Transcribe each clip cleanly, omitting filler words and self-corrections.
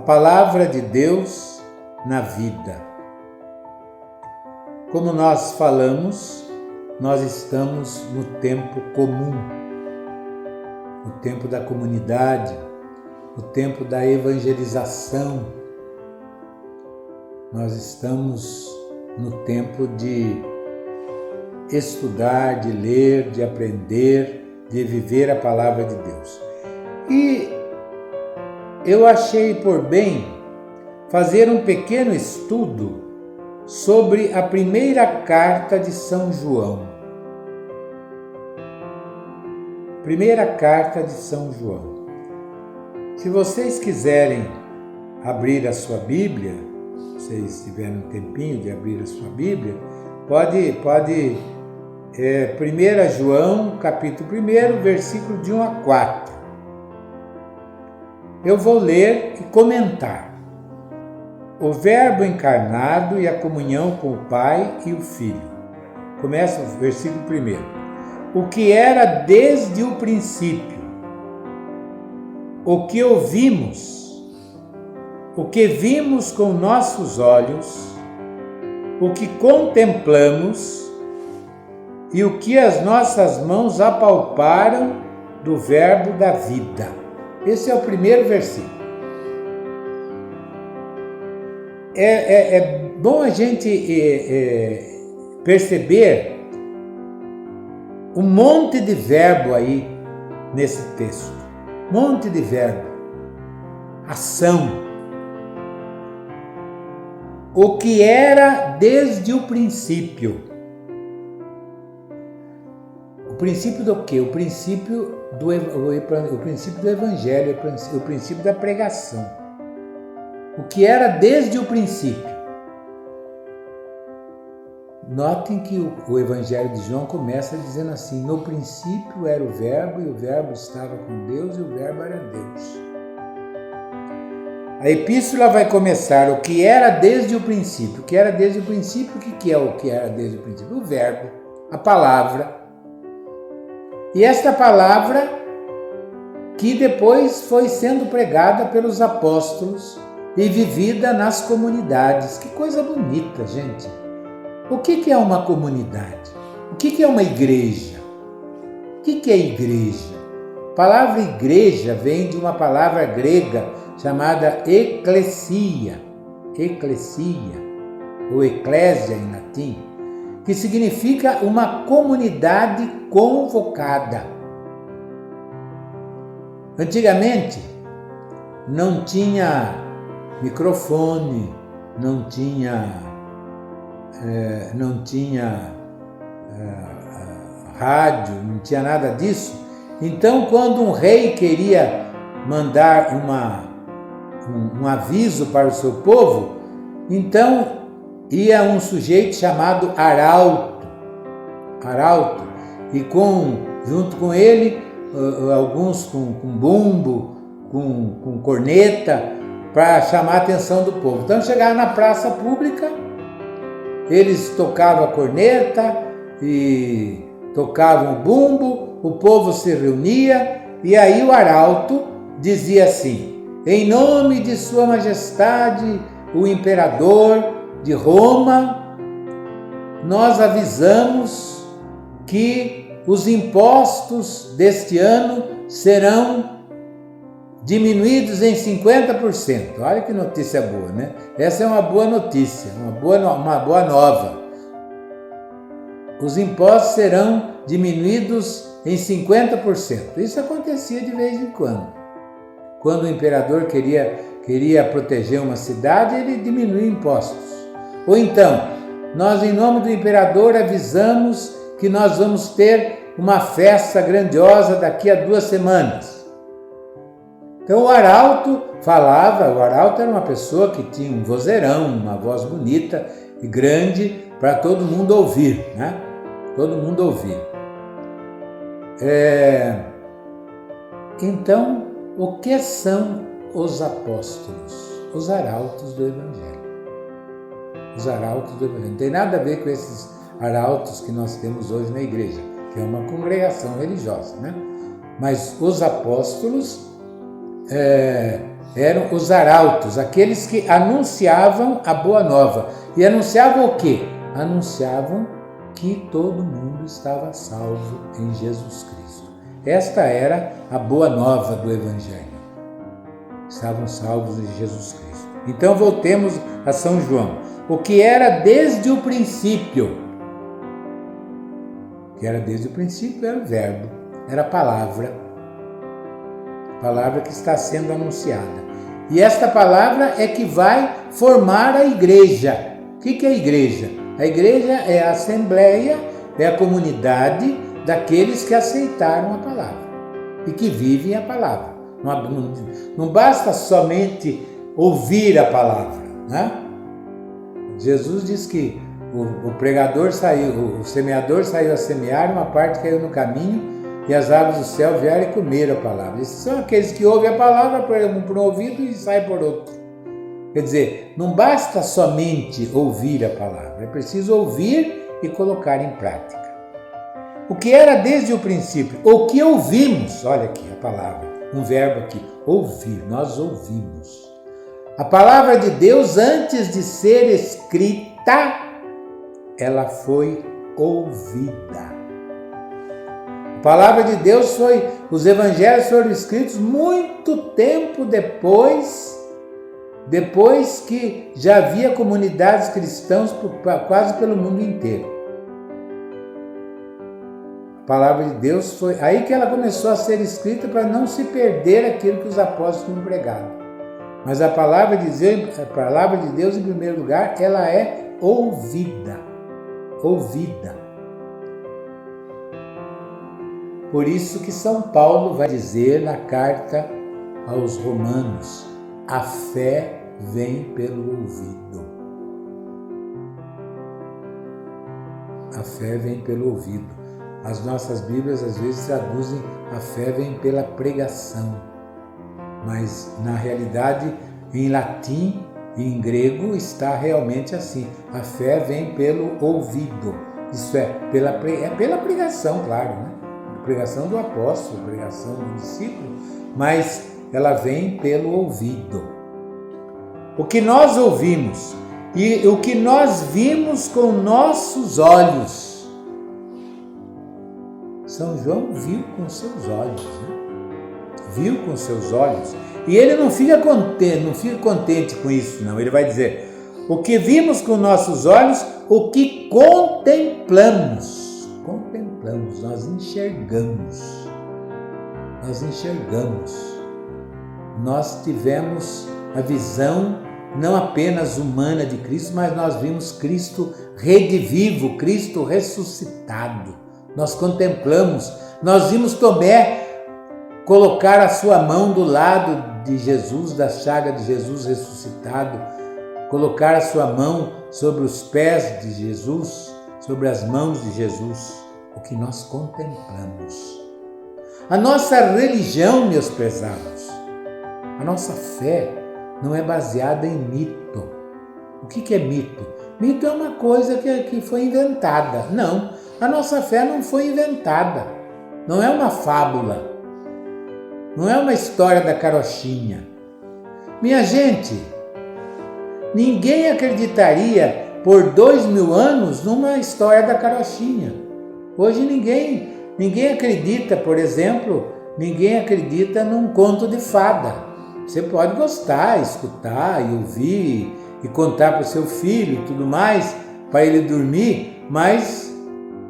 palavra de Deus na vida. Como nós falamos, nós estamos no tempo comum, no tempo da comunidade, no tempo da evangelização. Nós estamos no tempo de estudar, de ler, de aprender, de viver a palavra de Deus. E eu achei por bem fazer um pequeno estudo sobre a primeira carta de São João. Primeira carta de São João. Se vocês quiserem abrir a sua Bíblia, se vocês tiverem um tempinho de abrir a sua Bíblia, pode 1 João, capítulo 1, versículo de 1 a 4. Eu vou ler e comentar. O Verbo encarnado e a comunhão com o Pai e o Filho. Começa o versículo 1. O que era desde o princípio, o que ouvimos, o que vimos com nossos olhos, o que contemplamos e o que as nossas mãos apalparam do Verbo da vida. Esse é o primeiro versículo. É bom a gente perceber um monte de verbo aí nesse texto. Monte de verbo. Ação. O que era desde o princípio. O princípio do quê? O princípio do Evangelho, o princípio da pregação. O que era desde o princípio. Notem que o Evangelho de João começa dizendo assim: no princípio era o Verbo, e o Verbo estava com Deus, e o Verbo era Deus. A epístola vai começar: o que era desde o princípio. O que era desde o princípio, o que é o que era desde o princípio? O Verbo, a palavra. E esta palavra que depois foi sendo pregada pelos apóstolos e vivida nas comunidades. Que coisa bonita, gente! O que é uma comunidade? O que é uma igreja? O que é igreja? A palavra igreja vem de uma palavra grega chamada ecclesia, ou ecclesia em latim, que significa uma comunidade convocada. Antigamente não tinha microfone, não tinha rádio, não tinha nada disso. Então, quando um rei queria mandar um aviso para o seu povo, então ia um sujeito chamado arauto, e junto com ele alguns com bumbo, com corneta, para chamar a atenção do povo. Então chegava na praça pública, eles tocavam a corneta e tocavam o bumbo, o povo se reunia e aí o arauto dizia assim: em nome de Sua Majestade, o Imperador de Roma, nós avisamos que os impostos deste ano serão diminuídos em 50%. Olha que notícia boa, né? Essa é uma boa notícia, uma boa nova. Os impostos serão diminuídos em 50%. Isso acontecia de vez em quando. Quando o imperador queria proteger uma cidade, ele diminuía impostos. Ou então, nós, em nome do imperador, avisamos que nós vamos ter uma festa grandiosa daqui a 2 semanas. Então o arauto falava, o arauto era uma pessoa que tinha um vozeirão, uma voz bonita e grande para todo mundo ouvir, né? Todo mundo ouvir. Então, o que são os apóstolos? Os arautos do Evangelho. Os arautos do Evangelho. Não tem nada a ver com esses arautos que nós temos hoje na igreja, que é uma congregação religiosa, né? Mas os apóstolos eram os arautos, aqueles que anunciavam a boa nova. E anunciavam o quê? Anunciavam que todo mundo estava salvo em Jesus Cristo. Esta era a boa nova do Evangelho. Estavam salvos em Jesus Cristo. Então voltemos a São João. O que era desde o princípio? O que era desde o princípio era o Verbo, era a palavra que está sendo anunciada. E esta palavra é que vai formar a igreja. O que é a igreja? A igreja é a assembleia, é a comunidade daqueles que aceitaram a palavra e que vivem a palavra. Não basta somente ouvir a palavra, né? Jesus diz que o pregador saiu, o semeador saiu a semear, uma parte caiu no caminho e as aves do céu vieram e comeram a palavra. Esses são aqueles que ouvem a palavra por um ouvido e saem por outro. Quer dizer, não basta somente ouvir a palavra, é preciso ouvir e colocar em prática. O que era desde o princípio, o que ouvimos, olha aqui a palavra, um verbo aqui, ouvir, nós ouvimos. A palavra de Deus, antes de ser escrita, ela foi ouvida. A palavra de Deus os evangelhos foram escritos muito tempo depois que já havia comunidades cristãs quase pelo mundo inteiro. A palavra de Deus foi aí que ela começou a ser escrita para não se perder aquilo que os apóstolos tinham pregado. Mas a palavra de Deus, em primeiro lugar, ela é ouvida. Ouvida. Por isso que São Paulo vai dizer na carta aos Romanos, a fé vem pelo ouvido. A fé vem pelo ouvido. As nossas Bíblias às vezes traduzem a fé vem pela pregação. Mas na realidade, em latim e em grego está realmente assim. A fé vem pelo ouvido. Isso é pela pregação, claro, né? Pregação do apóstolo, pregação do discípulo, mas ela vem pelo ouvido. O que nós ouvimos e o que nós vimos com nossos olhos. São João viu com seus olhos, né? Viu com seus olhos. E ele não fica contente com isso, não. Ele vai dizer, o que vimos com nossos olhos, o que contemplamos. Contemplamos, nós enxergamos. Nós tivemos a visão não apenas humana de Cristo, mas nós vimos Cristo redivivo, Cristo ressuscitado. Nós contemplamos, nós vimos Tomé colocar a sua mão do lado de Jesus, da chaga de Jesus ressuscitado, colocar a sua mão sobre os pés de Jesus, sobre as mãos de Jesus, o que nós contemplamos. A nossa religião, meus prezados, a nossa fé não é baseada em mito. O que é mito? Mito é uma coisa que foi inventada. Não, a nossa fé não foi inventada. Não é uma fábula. Não é uma história da carochinha. Minha gente, ninguém acreditaria por 2000 anos numa história da carochinha. Hoje ninguém acredita, por exemplo, ninguém acredita num conto de fada. Você pode gostar, escutar e ouvir e contar para o seu filho e tudo mais, para ele dormir, mas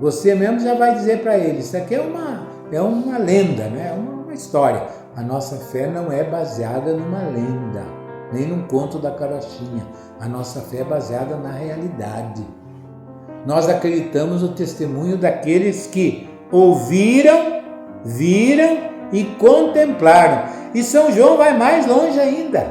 você mesmo já vai dizer para ele, isso aqui é uma lenda, né? É uma história. A nossa fé não é baseada numa lenda, nem num conto da carochinha. A nossa fé é baseada na realidade. Nós acreditamos no testemunho daqueles que ouviram, viram e contemplaram. E São João vai mais longe ainda.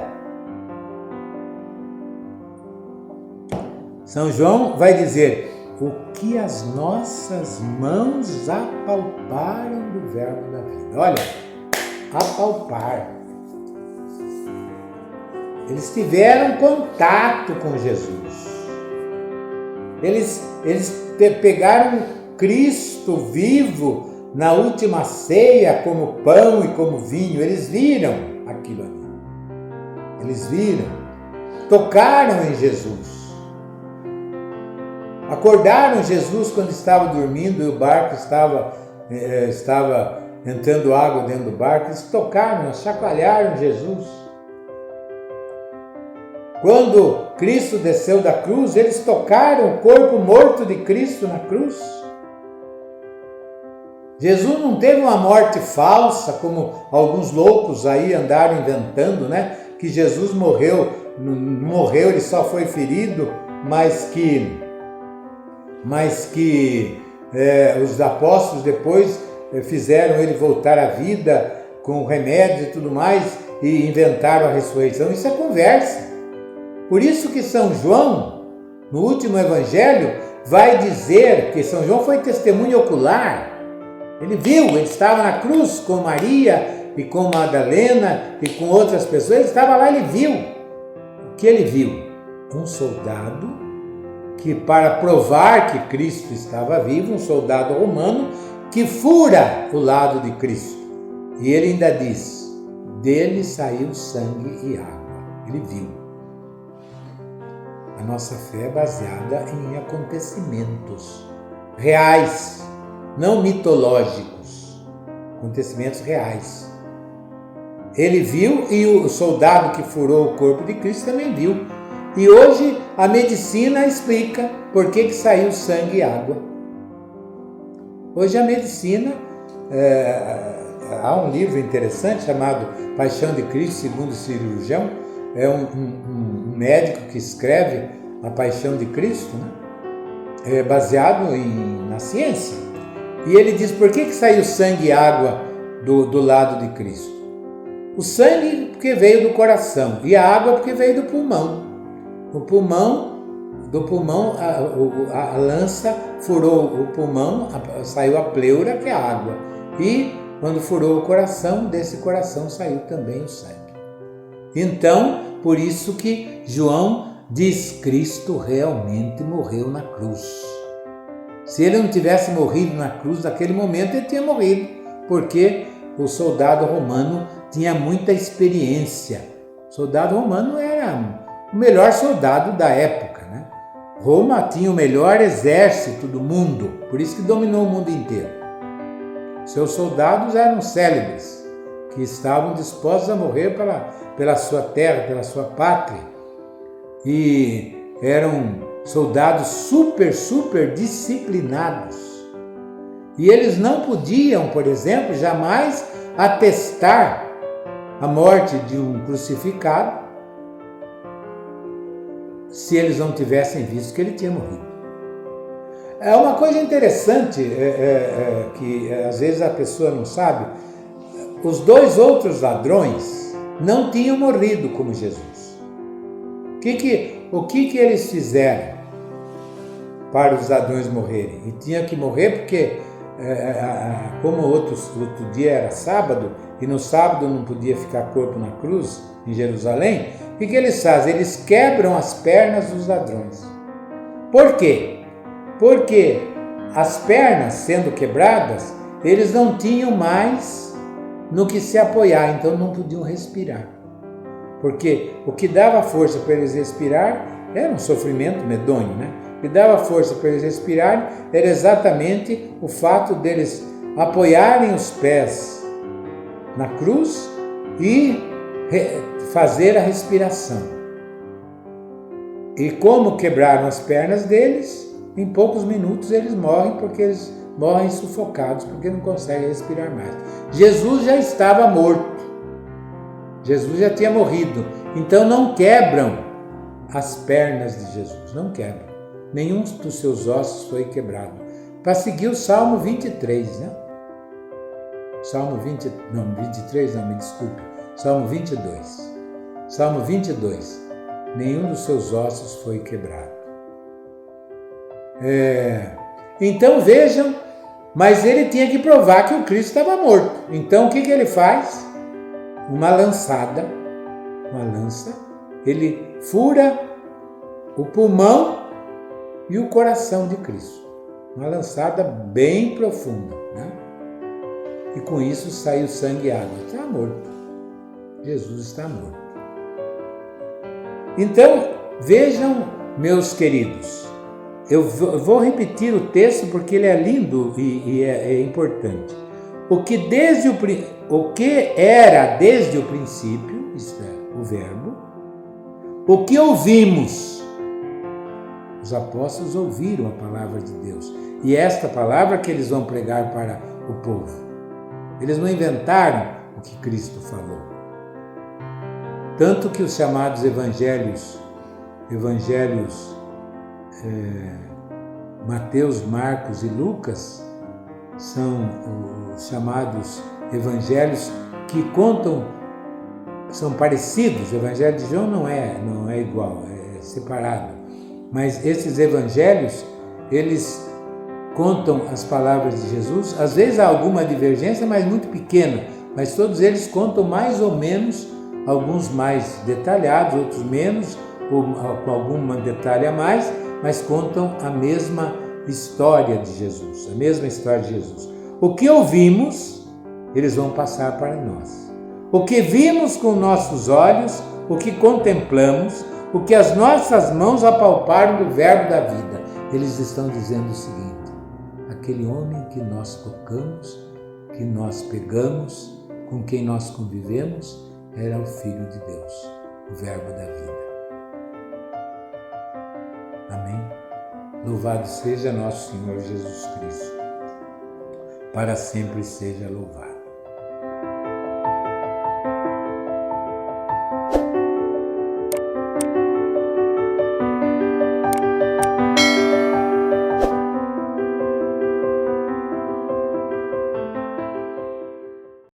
São João vai dizer, o que as nossas mãos apalparam do verbo da vida. Olha, apalpar. Eles tiveram contato com Jesus. Eles pegaram Cristo vivo na última ceia como pão e como vinho. Eles viram, aquilo ali. Eles viram, tocaram em Jesus. Acordaram Jesus quando estava dormindo e o barco estava entrando água dentro do barco. Eles tocaram, chacoalharam Jesus. Quando Cristo desceu da cruz, eles tocaram o corpo morto de Cristo na cruz. Jesus não teve uma morte falsa, como alguns loucos aí andaram inventando, né? Que Jesus morreu, não morreu, ele só foi ferido, mas que os apóstolos depois fizeram ele voltar à vida com remédio e tudo mais e inventaram a ressurreição. Isso é conversa. Por isso que São João, no último evangelho, vai dizer que São João foi testemunho ocular. Ele viu, ele estava na cruz com Maria e com Madalena e com outras pessoas. Ele estava lá, ele viu. O que ele viu? Um soldado que, para provar que Cristo estava vivo, um soldado romano que fura o lado de Cristo. E ele ainda diz, dele saiu sangue e água. Ele viu. A nossa fé é baseada em acontecimentos reais, não mitológicos, acontecimentos reais. Ele viu e o soldado que furou o corpo de Cristo também viu. E hoje a medicina explica por que saiu sangue e água. Hoje a medicina, há um livro interessante chamado Paixão de Cristo segundo o cirurgião, é um médico que escreve a Paixão de Cristo, né? Baseado na ciência. E ele diz por que saiu sangue e água do lado de Cristo. O sangue porque veio do coração e a água porque veio do pulmão. Do pulmão a lança furou o pulmão, saiu a pleura, que é a água. E quando furou o coração, desse coração saiu também o sangue. Então, por isso que João diz, Cristo realmente morreu na cruz. Se ele não tivesse morrido na cruz naquele momento, ele tinha morrido, porque o soldado romano tinha muita experiência. O soldado romano era o melhor soldado da época, né? Roma tinha o melhor exército do mundo, por isso que dominou o mundo inteiro. Seus soldados eram célebres, que estavam dispostos a morrer pela sua terra, pela sua pátria. E eram soldados super disciplinados. E eles não podiam, por exemplo, jamais atestar a morte de um crucificado se eles não tivessem visto que ele tinha morrido. É uma coisa interessante que às vezes a pessoa não sabe. Os dois outros ladrões não tinham morrido como Jesus. O que eles fizeram para os ladrões morrerem? E tinha que morrer porque, como outro dia era sábado, e no sábado não podia ficar corpo na cruz em Jerusalém, o que eles fazem? Eles quebram as pernas dos ladrões. Por quê? Porque as pernas sendo quebradas, eles não tinham mais no que se apoiar, então não podiam respirar. Porque o que dava força para eles respirar era um sofrimento medonho, né? O que dava força para eles respirar era exatamente o fato deles apoiarem os pés na cruz e fazer a respiração. E como quebraram as pernas deles, em poucos minutos eles morrem, porque eles morrem sufocados, porque não conseguem respirar mais. Jesus já estava morto. Jesus já tinha morrido. Então não quebram as pernas de Jesus, não quebram. Nenhum dos seus ossos foi quebrado. Para seguir o Salmo 23, né? Salmo 23, me desculpe. Salmo 22. Salmo 22. Nenhum dos seus ossos foi quebrado. Então vejam, mas ele tinha que provar que o Cristo estava morto. Então o que ele faz? Uma lança, ele fura o pulmão e o coração de Cristo. Uma lançada bem profunda, né? E com isso saiu sangue e água. Estava morto. Jesus está morto. Então, vejam, meus queridos, eu vou repetir o texto porque ele é lindo e é importante. O que era desde o princípio, isto é, o Verbo, o que ouvimos. Os apóstolos ouviram a palavra de Deus. E é esta palavra que eles vão pregar para o povo. Eles não inventaram o que Cristo falou. Tanto que os chamados evangelhos Mateus, Marcos e Lucas, são os chamados evangelhos que contam, são parecidos. O evangelho de João não é igual, é separado. Mas esses evangelhos, eles contam as palavras de Jesus. Às vezes há alguma divergência, mas muito pequena. Mas todos eles contam mais ou menos, alguns mais detalhados, outros menos, ou com algum detalhe a mais, mas contam a mesma história de Jesus, a mesma história de Jesus. O que ouvimos, eles vão passar para nós. O que vimos com nossos olhos, o que contemplamos, o que as nossas mãos apalparam do Verbo da vida. Eles estão dizendo o seguinte: aquele homem que nós tocamos, que nós pegamos, com quem nós convivemos, era o Filho de Deus, o Verbo da vida. Amém? Louvado seja nosso Senhor Jesus Cristo. Para sempre seja louvado.